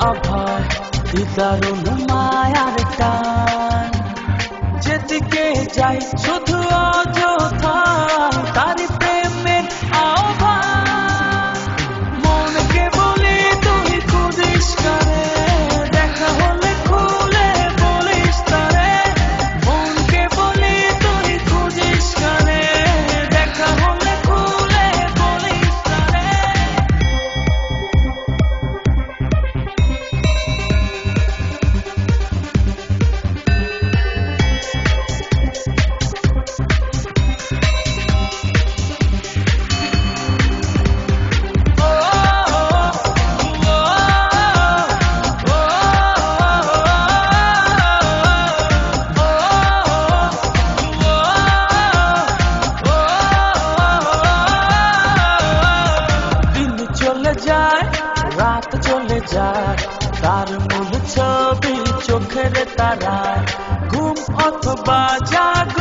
অভয় দিদারুণ মায়ার টান। যেদিকে যাই শুধু অযথা তার প্রেমের আহ্বান। মনকে বলি তুই খুঁজিস কারে, দেখা হলে খুলে বলিস তারে। মনকে বলি তুই খুঁজিস কারে, দেখা হলে খুলে বলিস তারে। রাত চলে যায় তার মূল ছবি চোখের তারায়, ঘুম অথবা জাগ